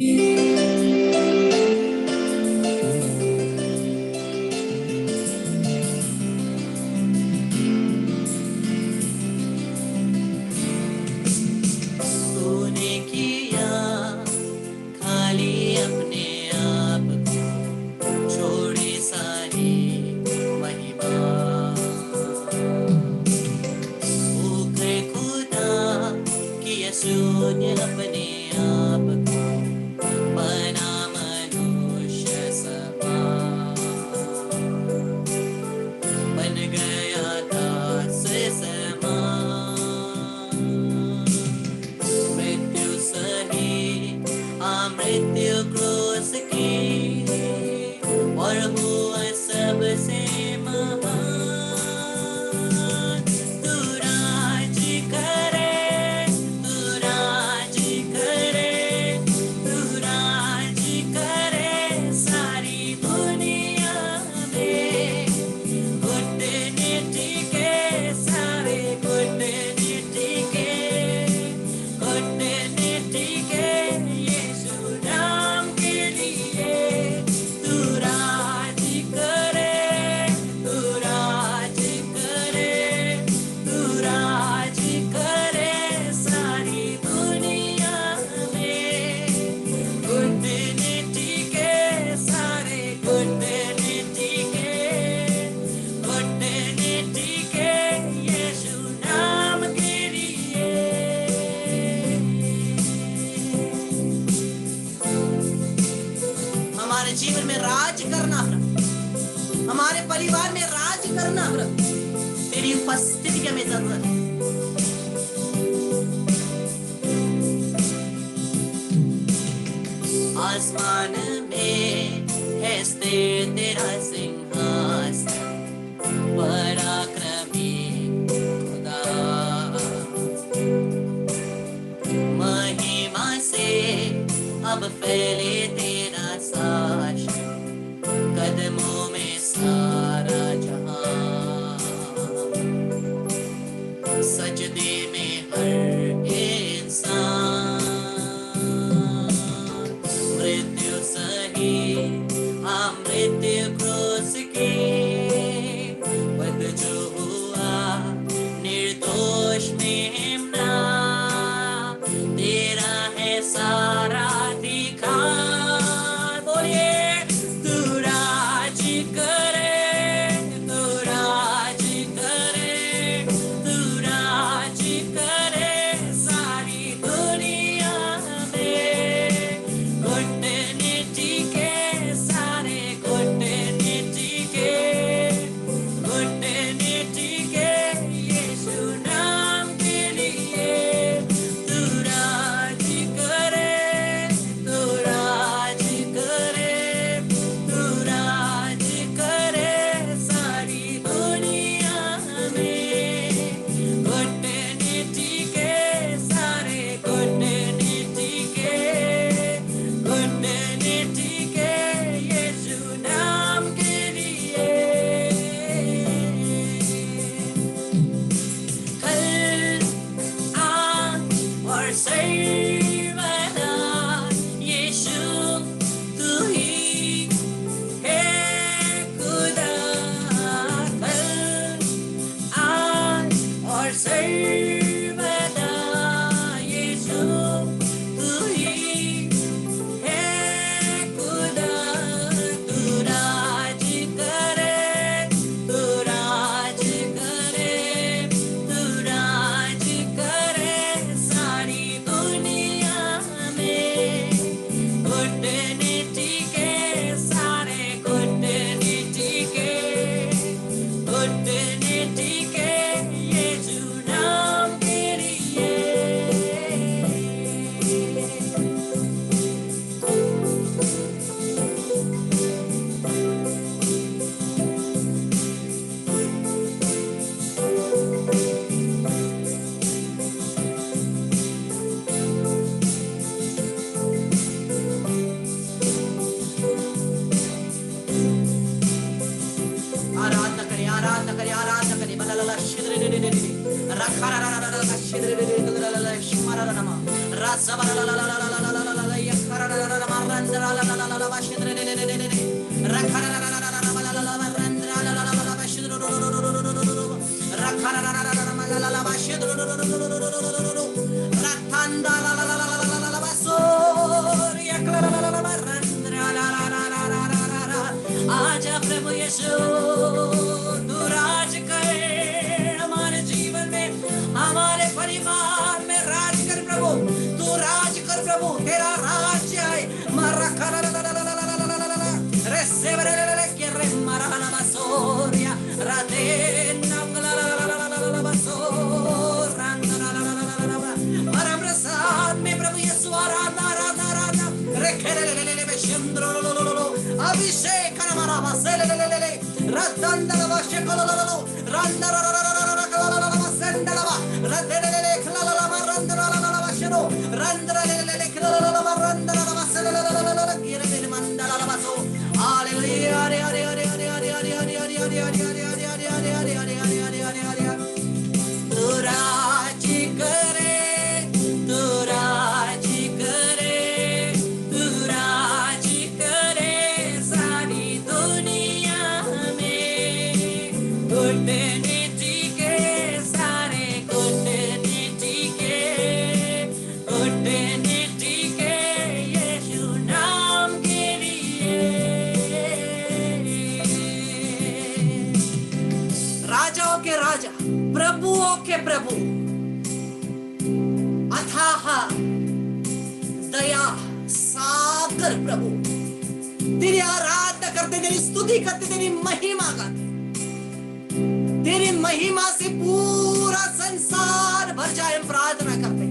तूने किया खाली अपने आप को, छोड़ी सारी महिमा। भूखे खुदा किया शून्य अपने आप को, बना मनुष्य समान। बन गया दास समान। मृत्यु सही मृत्यु क्रूस की, और हुआ सबसे महान। तू राज करे, तू राज करे, तू राज करे सारी दुनिया में। घुटने टिके सारे घुटने टिके, घुटने टिके यीशु नाम के लिए। तू राज करे, तू राज करे, तू राज करे सारी दुनिया में। घुटने टिके सारे घुटने टिके, घुटने टिके यीशु नाम के लिए। हमारे जीवन में राज करना प्रभु, हमारे परिवार में राज करना प्रभु, तेरी उपस्थिति की हमें जरूरत है। आसमान में है स्थिर तेरा सिंहासन, पराक्रमी खुदा। महिमा से अब फैले तेरा शासन, कदमों में सारा जहां। सजदे में हर इंसान। मृत्यु सही मृत्यु क्रूस की, पद जो हुआ निर्दोष मेमना। तेरा है सारा अधिकार। बोलिए तू राज करे, तू राज करे, तू राज करे सारी दुनिया में। घुटने टिके सारे घुटने टिके, घुटने टिके यीशु नाम के लिए। तू राज करे, तू राज करे, तू राज करे सारी दुनिया में। घुटने टिके सारे घुटने टिके, घुटने टिके यीशु नाम के लिए। कल आ और सही बना यीशु, तू ही है खुदा। कल आज और सही बना यीशु, तू ही है खुदा। तू राज करे, तू राज करे, तू राज करे सारी दुनिया में। घुटने टिके सारे घुटने टिके, घुटने टिके यीशु नाम के लिए। आराधना करें, आराधना करें, आराधना करें। बलला शिद्र रखा शिद्र शिमारा नमा राजा बलला आजा प्रभु यीशु, तू राज कर हमारे जीवन में, हमारे परिवार में राज कर प्रभु, तू राज कर प्रभु, तेरा राज्य है। में प्रभु यीशु आराधना आराधना आराधना अभिषेक प्रभुओं के प्रभु, अथाह दया सागर प्रभु, तेरी आराधना करते, तेरी स्तुति करते, तेरी महिमा करते। तेरी महिमा से पूरा संसार भर जाए, हम प्रार्थना करते।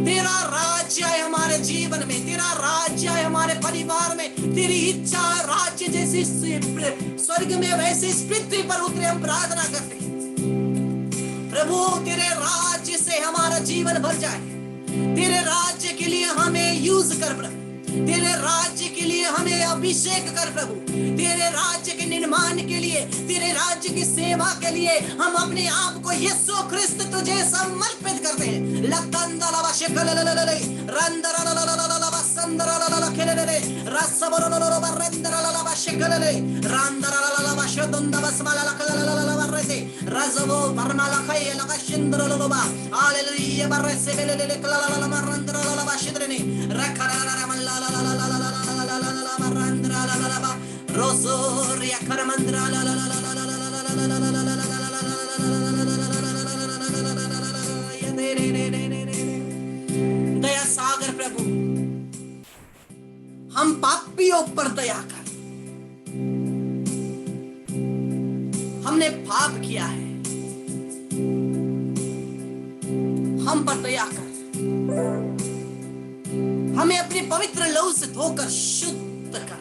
तेरा राज्य है हमारे जीवन में, तेरा राज्य है हमारे परिवार में, तेरी इच्छा राज्य जैसे स्वर्ग में वैसे इस पृथ्वी पर उतरे, हम प्रार्थना करते। प्रभु तेरे राज्य से हमारा जीवन भर जाए, तेरे राज्य के लिए हमें यूज कर प्रभु, तेरे राज्य के लिए हमें अभिषेक कर प्रभु, तेरे राज्य के निर्माण के लिए, तेरे राज्य की सेवा के लिए हम अपने आप को यीशु ख्रिस्त तुझे समर्पित करते हैं। दया सागर प्रभु, हम पापियों पर दया कर, हमने पाप किया है, हम पर दया कर, हमें अपने पवित्र लहू से धोकर शुद्ध कर।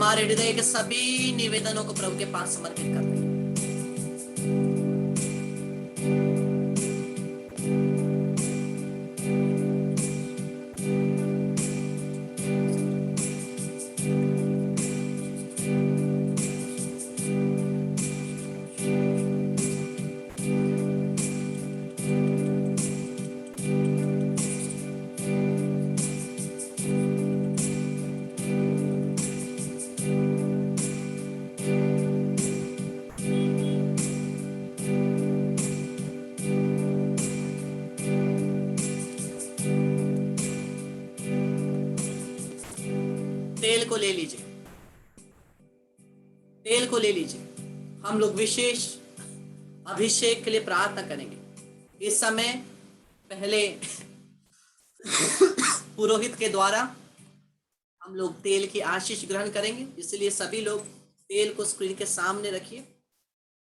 हमारे हृदय के सभी निवेदनों को प्रभु के पास समर्पित करते हैं। तेल को ले लीजिए, तेल को ले लीजिए। हम लोग विशेष अभिषेक के लिए प्रार्थना करेंगे। इस समय पहले पुरोहित के द्वारा हम लोग तेल की आशीष ग्रहण करेंगे, इसलिए सभी लोग तेल को स्क्रीन के सामने रखिए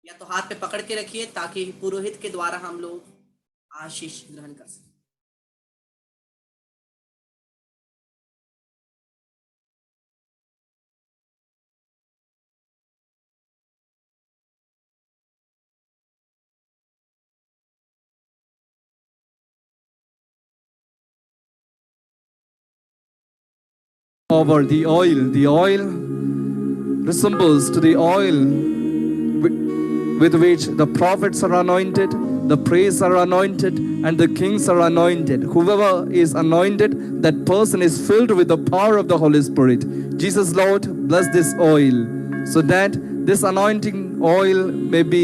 या तो हाथ पे पकड़ के रखिए ताकि पुरोहित के द्वारा हम लोग आशीष ग्रहण कर सकें। Over the oil resembles to the oil with which the prophets are anointed, the priests are anointed, and the kings are anointed. Whoever is anointed, that person is filled with the power of the Holy Spirit. Jesus, Lord, bless this oil so that this anointing oil may be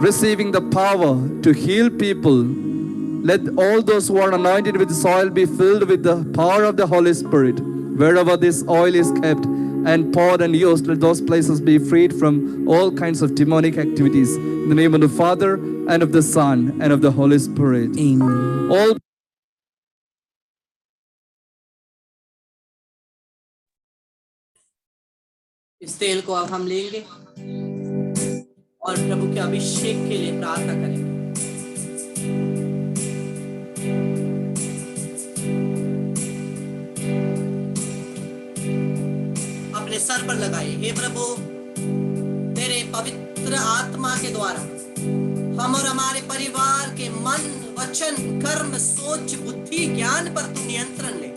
receiving the power to heal people. Let all those who are anointed with this oil be filled with the power of the Holy Spirit. Wherever this oil is kept and poured and used, let those places be freed from all kinds of demonic activities. In the name of the Father, and of the Son, and of the Holy Spirit. Amen. All इस तेल को अब हम लेंगे और प्रभु के अभिषेक के लिए प्रार्थना करेंगे। अपने सर पर लगाइए। हे प्रभु, तेरे पवित्र आत्मा के द्वारा हम और हमारे परिवार के मन, वचन, कर्म, सोच, बुद्धि, ज्ञान पर तू नियंत्रण ले,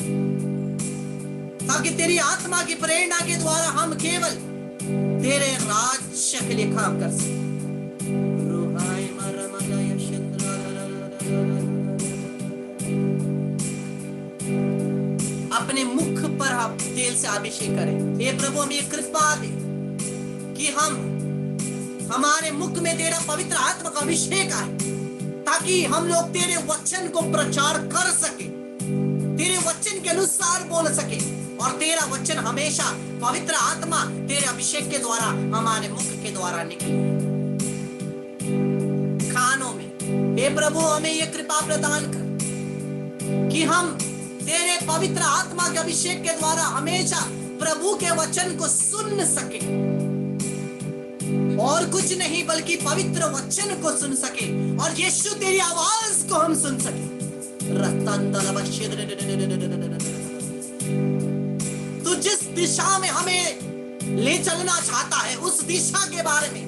ताकि तेरी आत्मा की प्रेरणा के द्वारा हम केवल तेरे राज्य के लिए काम कर सकें। अपने मुख पर आप तेल से अभिषेक करें। हे प्रभु, हमें कृपा दे कि हम हमारे मुख में तेरा पवित्र आत्मा का अभिषेक आए, ताकि हम लोग तेरे वचन को प्रचार कर सके, तेरे वचन के अनुसार बोल सके, और तेरा वचन हमेशा पवित्र आत्मा तेरे अभिषेक के द्वारा हमारे मुख के द्वारा निकले खानों में। हे प्रभु, हमें यह कृपा प्रदान कर कि हम तेरे पवित्र आत्मा के अभिषेक के द्वारा हमेशा प्रभु के वचन को सुन सके, और कुछ नहीं बल्कि पवित्र वचन को सुन सके, और यीशु तेरी आवाज को हम सुन सके। तू जिस दिशा में हमें ले चलना चाहता है, उस दिशा के बारे में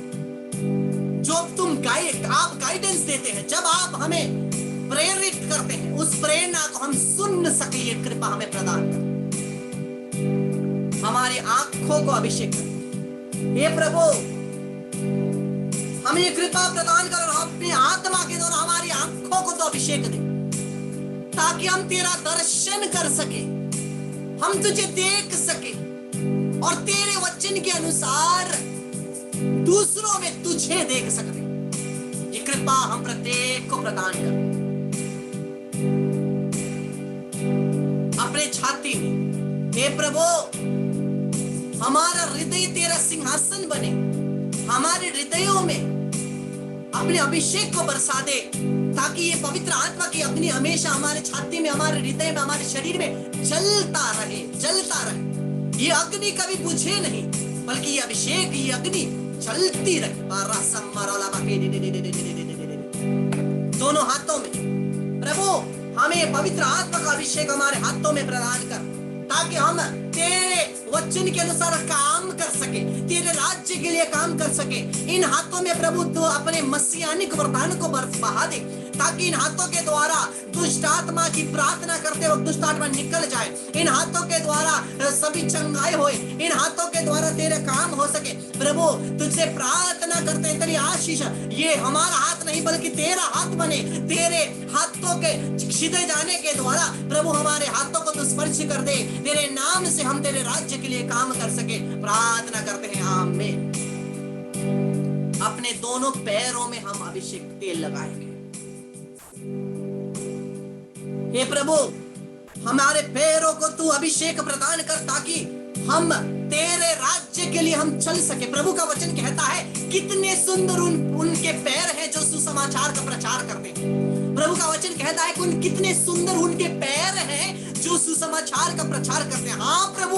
जो आप गाइडेंस देते हैं, जब आप हमें प्रेरित करते हैं, उस प्रेरणा को हम सुन सके, ये कृपा हमें प्रदान कर। हमारी आंखों को अभिषेक कर। हे प्रभु, हमें ये कृपा प्रदान कर, और अपनी आत्मा के द्वारा हमारी आंखों को तो अभिषेक दे, ताकि हम तेरा दर्शन कर सके, हम तुझे देख सके, और तेरे वचन के अनुसार दूसरों में तुझे देख सकते। ये कृपा हम प्रत्येक को प्रदान कर। अपने छाती में, हे प्रभु, हमारा हृदय तेरा सिंहासन बने, हमारे हृदयों में अपने अभिषेक को बरसा दे, ताकि ये पवित्र आत्मा की अग्नि हमेशा हमारे छाती में, हमारे हृदय में, हमारे शरीर में जलता रहे, जलता रहे। ये अग्नि कभी बुझे नहीं, बल्कि ये अभिषेक, ये अग्नि जलती रहे। दोनों हाथों में प्रभु, हमें पवित्र आत्मा का अभिषेक हमारे हाथों में प्रदान कर, ताकि हम तेरे वचन के अनुसार काम कर सके, तेरे राज्य के लिए काम कर सके। इन हाथों में प्रभु तू अपने मसीहानिक वरदान को बहा दे, ताकि इन हाथों के द्वारा दुष्ट आत्मा की प्रार्थना करते वक्त दुष्ट आत्मा निकल जाए। इन हाथों के द्वारा सभी चंगाई होए, इन हाथों के द्वारा तेरे काम हो सके। प्रभु तुझसे प्रार्थना करते हैं, तेरी आशीष ये हमारा हाथ नहीं बल्कि तेरा हाथ बने। तेरे हाथों के छिदे जाने के द्वारा प्रभु हमारे हाथों को तू स्पर्श कर दे, तेरे नाम से हम तेरे राज्य के लिए काम कर सके। प्रार्थना करते हैं, आमीन। अपने दोनों पैरों में हम अभिषेक तेल लगाएंगे। हे प्रभु हमारे पैरों को तू अभिषेक प्रदान कर, ताकि हम तेरे राज्य के लिए हम चल सके। प्रभु का वचन कहता है कितने सुंदर उनके पैर हैं जो सुसमाचार का प्रचार करते हैं। प्रभु का वचन कहता है कि कितने सुंदर उनके पैर हैं जो सुसमाचार का प्रचार करते हैं। हाँ प्रभु,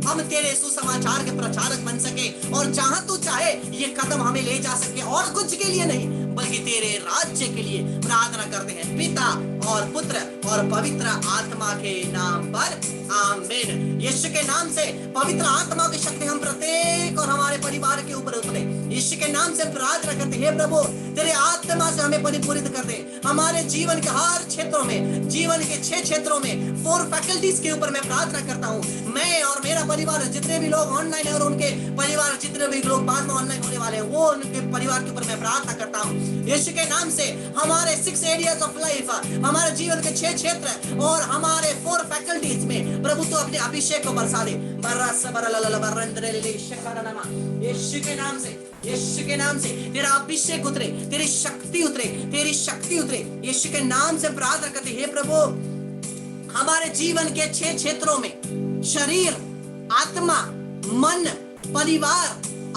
हम तेरे सुसमाचार के प्रचारक बन सके, और जहां तू चाहे ये कदम हमें ले जा सके, और कुछ के लिए नहीं बल्कि तेरे राज्य के लिए। प्रार्थना करते हैं पिता और पुत्र और पवित्र आत्मा के नाम पर, आमीन। यीशु के नाम से पवित्र आत्मा की शक्ति हम प्रत्येक और हमारे परिवार के ऊपर उतरे। यीशु के नाम से प्रार्थना करते हैं प्रभु तेरे आत्मा से हमें परिपूरित कर दे। हमारे जीवन के हर क्षेत्रों में, जीवन के 6 क्षेत्रों में 4 फैकल्टीज के ऊपर मैं प्रार्थना करता हूँ। मैं और मेरा परिवार, जितने भी लोग ऑनलाइन है और उनके परिवार, जितने भी लोग बाद में ऑनलाइन होने वाले हैं, वो उनके परिवार के ऊपर मैं प्रार्थना करता हूँ। यीशु के नाम से हमारे 6 एरियाज ऑफ लाइफ, हमारे जीवन के 6 क्षेत्र और हमारे 4 फैकल्टीज में प्रभु तो अपने अभिषेक को बरसा दे। यीशु के नाम से, यीशु के नाम से तेरा अभिषेक उतरे, तेरी शक्ति उतरे, तेरी शक्ति उतरे। यीशु के नाम से प्रार्थना करते हैं प्रभु हमारे जीवन के 6 क्षेत्रों में, शरीर, आत्मा, मन, परिवार,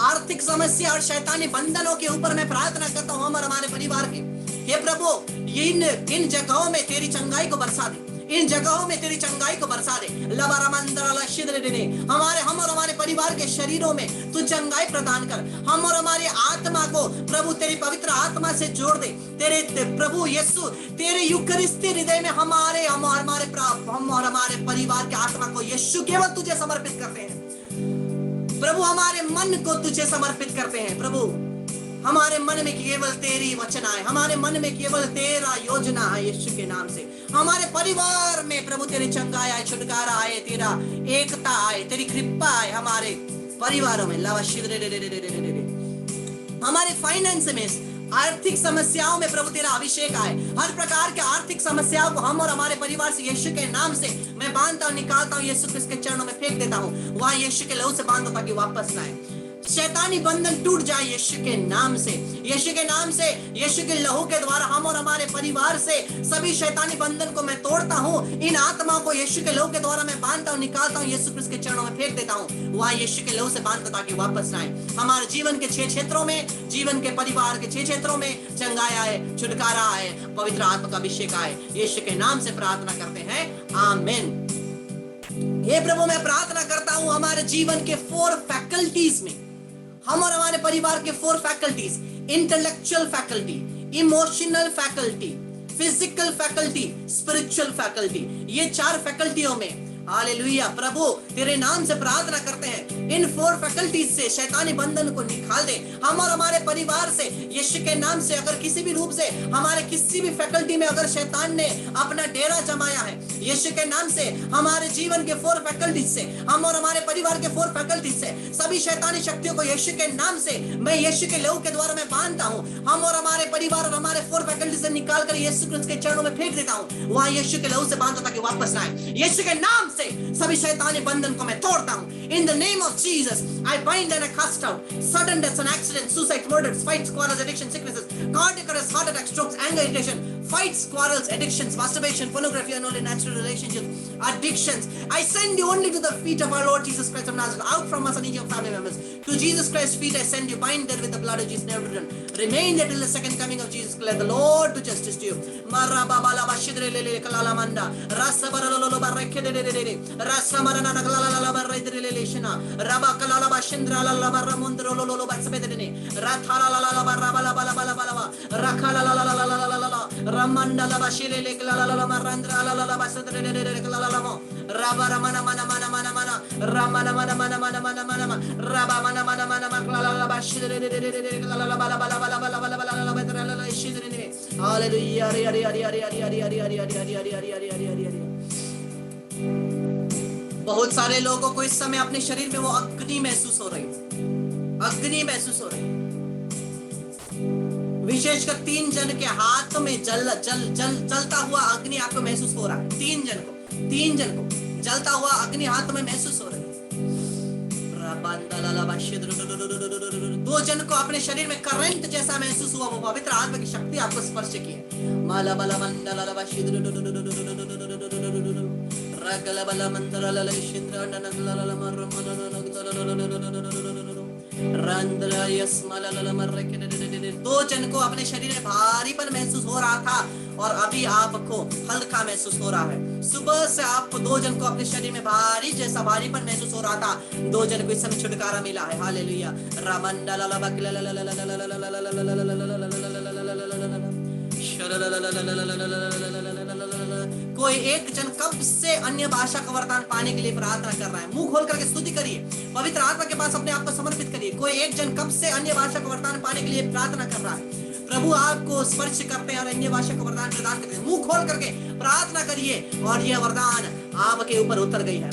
आर्थिक समस्या और शैतानी बंधनों के ऊपर मैं प्रार्थना करता हूँ। हम और हमारे परिवार के, हे प्रभु इन जगहों में तेरी चंगाई को बरसा दे, इन जगहों में तेरी चंगाई को बरसा दे। हम और हमारे परिवार के शरीरों में तू चंगाई प्रदान कर। हम और हमारी आत्मा को प्रभु तेरी पवित्र आत्मा से जोड़ दे। तेरे प्रभु यीशु तेरे यूकरिस्ती हृदय में हम और हमारे परिवार के आत्मा को यीशु केवल तुझे समर्पित करते हैं। प्रभु हमारे मन को तुझे समर्पित करते हैं। प्रभु हमारे मन में केवल तेरी वचन आए, हमारे मन में केवल तेरा योजना आए। यीशु के नाम से हमारे परिवार में प्रभु तेरी चंगाई आए, छुटकारा आए, तेरा एकता आए, तेरी कृपा आए हमारे परिवारों में। हमारे फाइनेंस में, आर्थिक समस्याओं में प्रभु तेरा अभिषेक आए। हर प्रकार के आर्थिक समस्याओं को हम और हमारे परिवार से यीशु के नाम से मैं बांधता हूँ, निकालता हूँ, यीशु क्रिस्त के चरणों में फेंक देता हूँ। वहां यीशु के लहू से बांधो ताकि वापस ना आए। शैतानी बंधन टूट जाए यीशु के नाम से, यीशु के नाम से, यीशु के लहू के द्वारा हम और हमारे परिवार से सभी शैतानी बंधन को मैं तोड़ता हूँ। इन आत्माओं को यीशु के लहू के द्वारा मैं बांधता हूँ, निकालता हूँ, यीशु क्रिस्त के चरणों में फेंक देता हूँ। वहां यीशु के लहू से बांधता ताकि वापस ना आए। हमारे जीवन के 6 क्षेत्रों में, जीवन के परिवार के 6 क्षेत्रों में चंगाई आए, छुटकारा आए, पवित्र आत्मा का अभिषेक आए। यीशु के नाम से प्रार्थना करते हैं, आमीन। हे प्रभु मैं प्रार्थना करता हूँ हमारे जीवन के 4 फैकल्टीज में, हम और हमारे परिवार के 4 faculties, intellectual faculty, emotional faculty, physical faculty, spiritual faculty, ये 4 फैकल्टियों में हालेलुया प्रभु तेरे नाम से प्रार्थना करते हैं। इन 4 फैकल्टीज से शैतानी बंधन को निकाल दे। हम और हमारे परिवार से यीशु के नाम से अगर किसी भी रूप से हमारे किसी भी फैकल्टी में अगर शैतान ने अपना डेरा जमाया है, यीशु के नाम से हमारे जीवन के 4 फैकल्टीज से, हम और हमारे परिवार के 4 फैकल्टीज से सभी शैतानी शक्तियों को यीशु के नाम से मैं यीशु के लहू के द्वारा मैं बांधता हूँ। हम और हमारे परिवार और हमारे 4 फैकल्टीज से निकाल कर यीशु क्रिस्त के चरणों में फेंक देता हूँ। वहां यीशु के लहू से बांधो ताकि वापस आए। यीशु के नाम से सभी शैतानी बंधन को मैं तोड़ता हूँ। In the name of Jesus, I bind and I cast out sudden deaths and accidents, suicides, murders, fights, quarrels, addictions, sicknesses, cardiac arrest, heart attacks, strokes, anger, irritation, fights, quarrels, addictions, masturbation, pornography, unholy natural relationships, addictions. I send you only to the feet of our Lord Jesus Christ of Nazareth, out from us and each of your family members. To Jesus Christ's feet I send you, bind them with the blood of Jesus, never return. Remain there till the second coming of Jesus. Let the Lord do justice to you. Ramandala bashile le la la la marandra la la basudre la la mo raba ramana mana mana mana mana ramana mana mana mana mana mana raba mana mana mana mana la la bashile la la bala bala bala bala bala bala la bala la shidre ne hallelujah ri ri ri ri ri ri ri ri ri बहुत सारे लोगों को इस समय अपने शरीर में वो अग्नि महसूस हो रही है, अग्नि महसूस हो रही है। विशेषकर 3 जन के हाथ में जलता हुआ अग्नि आपको महसूस हो रहा है। 3 जन को जलता हुआ अग्नि हाथ में महसूस हो रहा है। 2 जन को अपने शरीर में करंट जैसा महसूस हुआ, वो पवित्र आत्मा की शक्ति आपको स्पर्श की है। दो जन को अपने शरीर में भारीपन महसूस हो रहा था और अभी आपको हल्का महसूस हो रहा है। सुबह से आपको 2 जन को अपने शरीर में भारीपन महसूस हो रहा था। 2 जन को इस समय छुटकारा मिला है। हालेलुया। कोई एक जन कब से अन्य भाषा का वरदान पाने के लिए प्रार्थना कर रहा है। मुंह खोल करके स्तुति करिए, पवित्र आत्मा के पास अपने आप को समर्पित करिए। कोई एक जन कब से अन्य भाषा का वरदान पाने के लिए प्रार्थना कर रहा है। प्रभु आपको स्पर्श करते हैं और अन्य भाषा का वरदान प्रदान करते हैं। मुंह खोल करके प्रार्थना करिए और यह वरदान आपके ऊपर उतर गई है।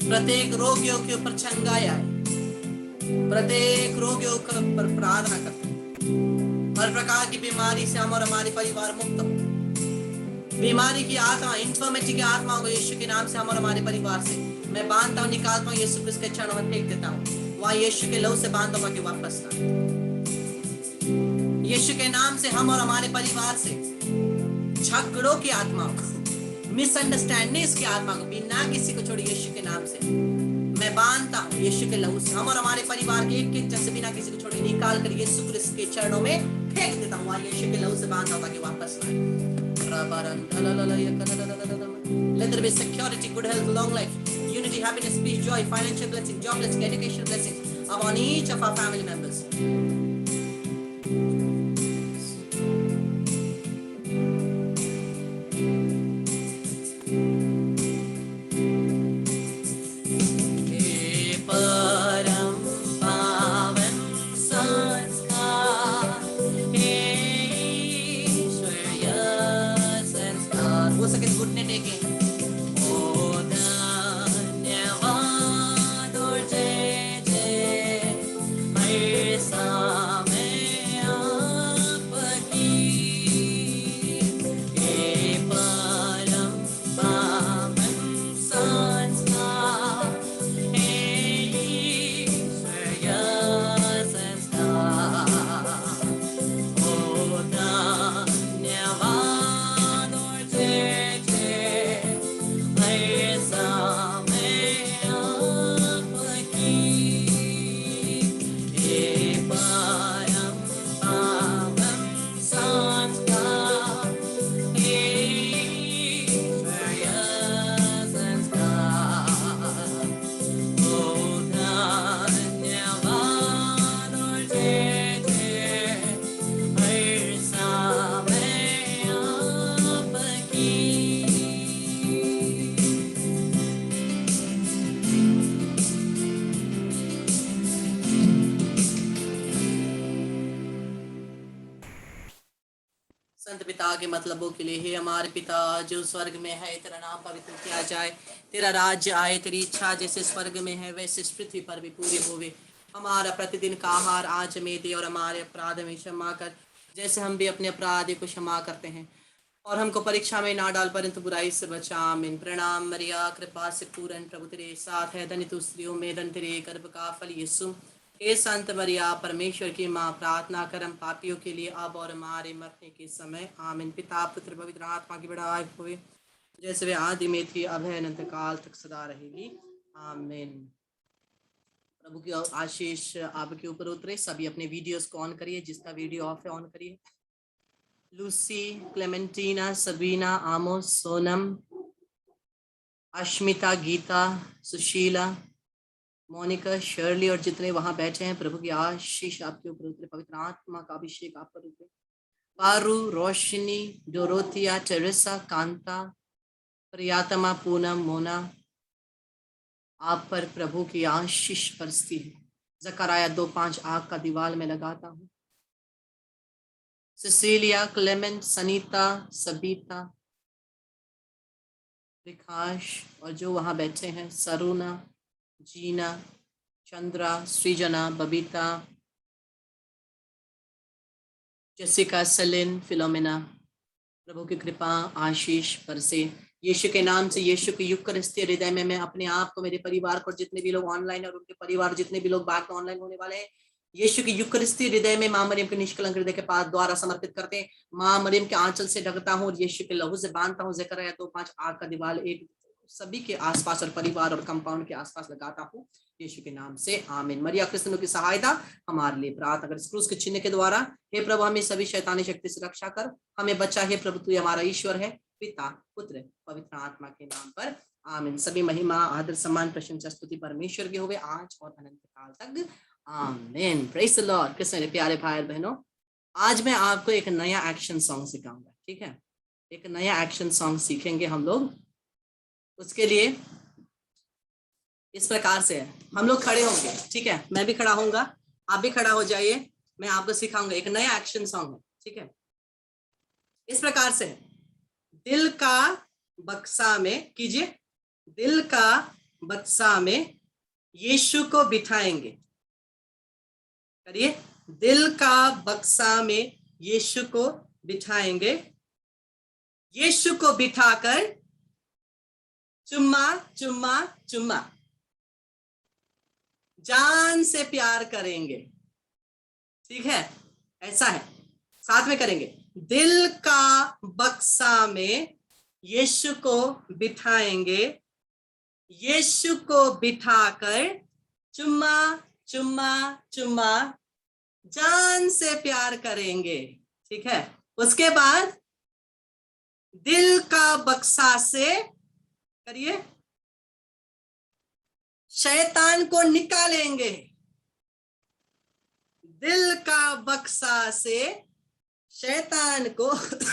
प्रत्येक रोगियों के ऊपर छंगाया है, प्रत्येक रोगियों के ऊपर प्रार्थना करते हैं। हर प्रकार की बीमारी से हम और हमारे परिवार मुक्त हो। बीमारी की आत्मा, इन्फर्मिटी की आत्मा को यीशु के नाम से हम और हमारे परिवार से मैं बांधता हूँ, निकालता हूँ। यीशु क्रिस्त के चरणों में फेंक देता हूँ। वहाँ यीशु के लहू से बांधता हूँ कि वापस ना। यीशु के नाम से हम और हमारे परिवार से झगड़ों की आत्मा को, मिसअंडरस्टैंडिंग की आत्मा को बिना किसी को छोड़े यीशु के नाम से मैं बांधता हूँ। यीशु के लहू से हम और हमारे परिवार के एक जन से बिना किसी को छोड़े निकाल कर यीशु क्रिस्त के चरणों में फेंक देता हूँ। यीशु के लहू से बांधता हूँ ताकि वापस ना। Let there be security, good health, long life, unity, happiness, peace, joy, financial blessing, job blessing, education blessings upon each of our family members. Sa पिता के मतलबों के लिए। हे हमारे पिता जो स्वर्ग में है, तेरा नाम पवित्र किया जाए, तेरा राज्य आए, तेरी इच्छा जैसे स्वर्ग में है वैसे इस पृथ्वी पर भी पूरी होवे। हमारा प्रतिदिन का आहार आज हमें दे, और हमारे अपराध में क्षमा कर जैसे हम भी अपने अपराधी को क्षमा करते हैं, और हमको परीक्षा में ना डाल परंतु बुराई से बचा। आमीन। प्रणाम मरिया, कृपा से पूर्ण, प्रभु तेरे साथ है, धन्य तू स्त्रियों में, धन्य तेरे गर्भ का फल यीशु। हे संत मरिया, परमेश्वर की माँ, प्रार्थना कर हम पापियों के लिए अब और हमारे मरने के समय। आमीन। पिता पुत्र पवित्र आत्मा की बड़ाई होवे, जैसे वे आदि में थी, अब है, अनंत काल तक सदा रहेगी। आमीन। प्रभु की आशीष आपके ऊपर उतरे। सभी अपने वीडियोस को ऑन करिए, जिसका वीडियो ऑफ है ऑन करिए। लूसी, क्लेमेंटीना, सबीना, आमोस, सोनम, अश्मिता, गीता, सुशीला, मोनिका, शर्ली और जितने वहां बैठे हैं, प्रभु की आशीष आपके ऊपर उतरे, पवित्र आत्मा का अभिषेक आप पर उतरे। पारू, रोशनी, डोरोथिया, टेरेसा, कांता, प्रियातमा, पूनम, मोना, आप पर प्रभु की आशीष बरसती है। जकराया 2:5 आग का दीवार में लगाता हूँ। सिसिलिया, क्लेमेंट, सनीता, सबीता, विकास और जो वहां बैठे हैं, सरुना, जीना, चंद्रा, सृजना, बबीता, जेसिका, सेलिन, फिलोमिना, प्रभु की कृपा आशीष बरसे। यीशु के नाम से, यीशु के यूकरिस्ती हृदय में मैं अपने आप को, मेरे परिवार को, जितने भी लोग ऑनलाइन और उनके परिवार, जितने भी लोग बाद में ऑनलाइन होने वाले हैं, यीशु की यूकरिस्ती हृदय में माँ मरियम के निष्कलंक हृदय के पास द्वारा समर्पित करते हैं। माँ मरियम के आंचल से ढकता हूँ और यीशु के लहू से बांधता हूँ। ज़करिया 2:5 आग का दीवार एक सभी के आसपास और परिवार और कंपाउंड के आसपास लगाता हूँ, यीशु के नाम से। आमीन। मरिया क्रिस्तनों की सहायता हमारे लिए प्रार्थना कर। क्रूस के चिन्ह के द्वारा हे प्रभु हमें सभी शैतानी शक्ति से रक्षा कर, हमें बचा। हे प्रभु तू हमारा ईश्वर है, पिता पुत्र पवित्र आत्मा के नाम पर। आमीन। सभी महिमा आदर सम्मान प्रशंसा स्तुति परमेश्वर के होवे, आज और अनंत काल तक। आमीन। Praise the Lord. कृष्ण मेरे प्यारे भाई बहनों, आज मैं आपको एक नया एक्शन सॉन्ग सिखाऊंगा। ठीक है, एक नया एक्शन सॉन्ग सीखेंगे हम लोग। उसके लिए इस प्रकार से है, हम लोग खड़े होंगे। ठीक है, मैं भी खड़ा होऊंगा, आप भी खड़ा हो जाइए। मैं आपको सिखाऊंगा, एक नया एक्शन सॉन्ग है। ठीक है, इस प्रकार से दिल का बक्सा में कीजिए, दिल का बक्सा में यीशु को बिठाएंगे। करिए, दिल का बक्सा में यीशु को बिठाएंगे। यीशु को बिठाकर चुम्मा चुम्मा चुम्मा जान से प्यार करेंगे। ठीक है, ऐसा है, साथ में करेंगे। दिल का बक्सा में यीशु को बिठाएंगे, यीशु को बिठाकर चुम्मा चुम्मा चुम्मा जान से प्यार करेंगे। ठीक है, उसके बाद दिल का बक्सा से करिए, शैतान को निकालेंगे। दिल का बक्सा से शैतान को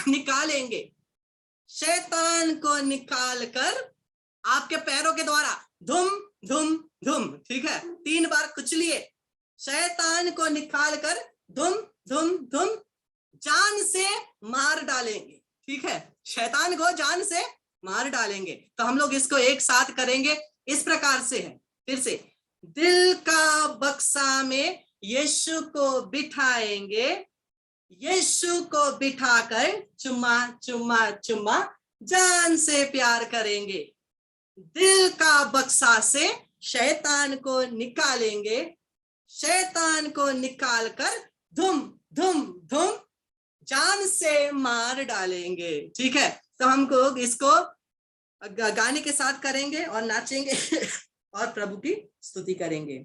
निकालेंगे। शैतान को निकालकर आपके पैरों के द्वारा धुम धुम धुम, ठीक है, 3 बार कुचलिए। शैतान को निकालकर धुम धुम धुम जान से मार डालेंगे। ठीक है, शैतान को जान से मार डालेंगे। तो हम लोग इसको एक साथ करेंगे, इस प्रकार से है। फिर से, दिल का बक्सा में यीशु को बिठाएंगे, यीशु को बिठाकर चुम्मा चुम्मा चुम्मा जान से प्यार करेंगे। दिल का बक्सा से शैतान को निकालेंगे, शैतान को निकालकर धुम धुम धुम जान से मार डालेंगे। ठीक है, तो हमको इसको गाने के साथ करेंगे और नाचेंगे और प्रभु की स्तुति करेंगे।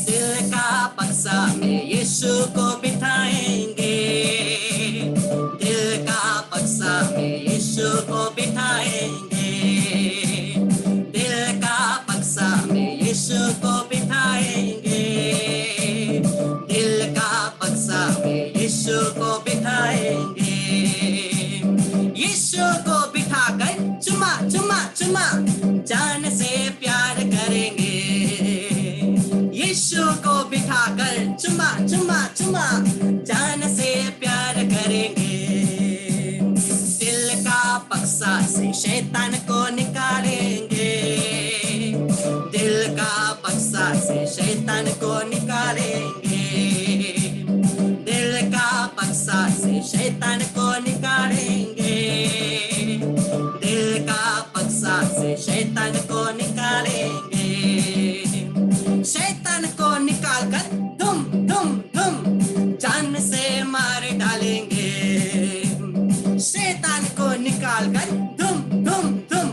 दिल का बक्सा में यीशु को बिठाएंगे, दिल का बक्सा में यीशु को बिठाएंगे, दिल का बक्सा में यीशु को बिठाएंगे, दिल का बक्सा में यीशु को बिठाएंगे। यीशु को बिठाकर चुम्मा चुम्मा चुम्मा जान से प्यार करेंगे। चुमा चुमा जान से प्यार करेंगे, दिल का बक्सा से शैतान को निकालेंगे, दिल का बक्सा से शैतान को निकालेंगे, दिल का बक्सा से शैतान को निकालेंगे, दिल का बक्सा से शैतान को निकालेंगे, शैतान को निकाल कर धुम धुम धुम जान से मार डालेंगे, शैतान को निकाल कर धुम धुम धुम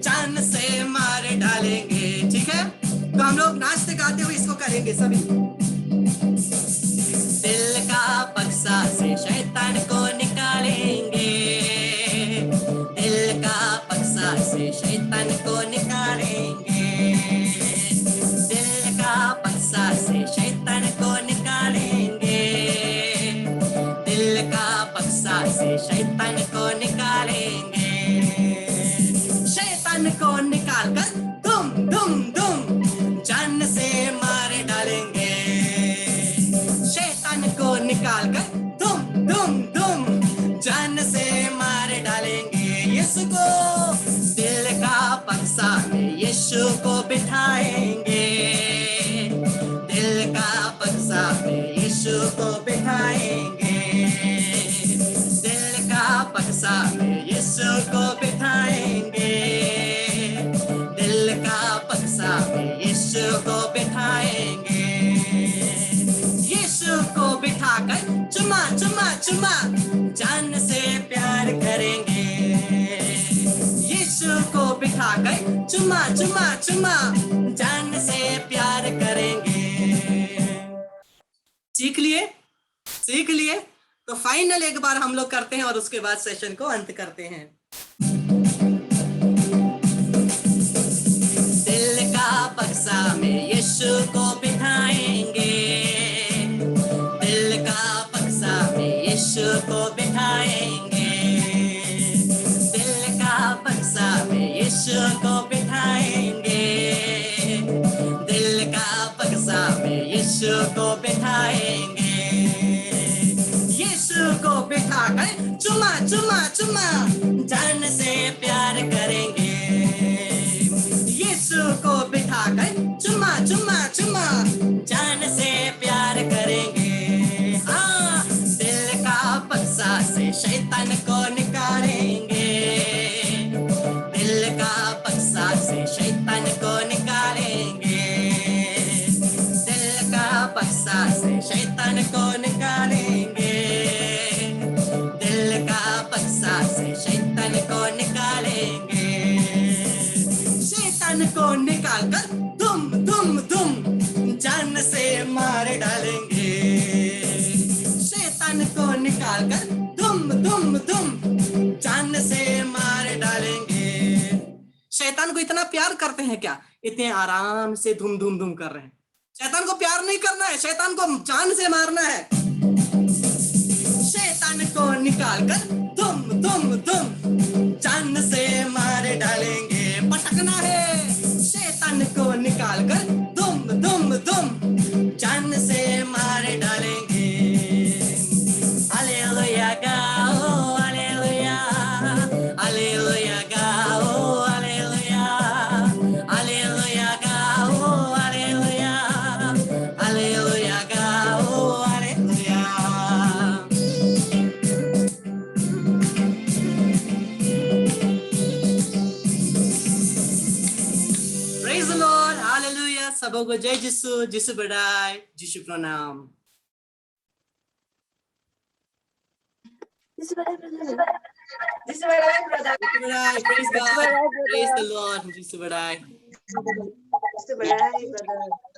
जान से मार डालेंगे। ठीक है, तो हम लोग नाचते गाते हुए इसको करेंगे सभी। दिल का बक्सा से शैतान को निकालेंगे, दिल का बक्सा से शैतान को निकालेंगे, दिल का बक्सा से शैतान को निकालेंगे, दिल का बक्सा से शैतान को निकालेंगे, शैतान को निकाल कर धुम धुम धुम जान से मार डालेंगे, शैतान को निकाल कर धुम धुम धुम जान से मार डालेंगे। यीशु को दिल का बक्सा में यीशु को बिठाएंगे, दिल का बक्सा में यीशु को बिठाएंगे, दिल का बक्सा में यीशु को बिठाएंगे, दिल का बक्सा में यीशु को बिठाएंगे, यीशु को बिठाकर चुमा चुमा चुमा जान से प्यार करेंगे, यीशु को बिठाकर चुमा चुमा चुमा जान से प्यार करेंगे। सीख लिए, सीख लिए? तो फाइनल एक बार हम लोग करते हैं और उसके बाद सेशन को अंत करते हैं। दिल का बक्सा में यीशु को बिठाएंगे, दिल का बक्सा में यीशु को बिठाएंगे, दिल का बक्सा में यीशु को बिठाएंगे, दिल का बक्सा में यीशु को बिठाएंगे, यीशु को बिठाकर चुमा चुमा चुमा जान से प्यार करेंगे, यीशु को बिठाकर चुमा चुमा चुमा जान से प्यार करेंगे। हाँ, दिल का बक्सा से शैतान को निकालेंगे, दिल का बक्सा से शैतान को निकालेंगे, दिल का बक्सा से शैतान को निकालेंगे, दिल का बक्सा से शैतान को निकालेंगे, शैतान को निकाल कर धुम धुम धुम जान से मार डालेंगे, शैतान को निकाल कर धुम धुम धुम जान से मार डालेंगे। शैतान को इतना प्यार करते हैं क्या? इतने आराम से धुम धुम धुम कर रहे हैं। शैतान को प्यार नहीं करना है, शैतान को जान से मारना है। शैतान को निकाल कर धुम धुम धुम जान से मार डालेंगे। पटकना है, शैतान को निकाल कर धुम धुम धुम जान से मार डालेंगे। हालेलुया गाओ, हालेलुया, हालेलुया गाओ, हालेलुया, हालेलुया गाओ, हालेलुया, हालेलुया गाओ, hallelujah. Praise the Lord, hallelujah. सबों को जय यीशु, यीशु बढ़ाए, यीशु प्रणाम। This is what I brother. Praise God, praise the Lord, यीशु बढ़ाए। This is what I brother.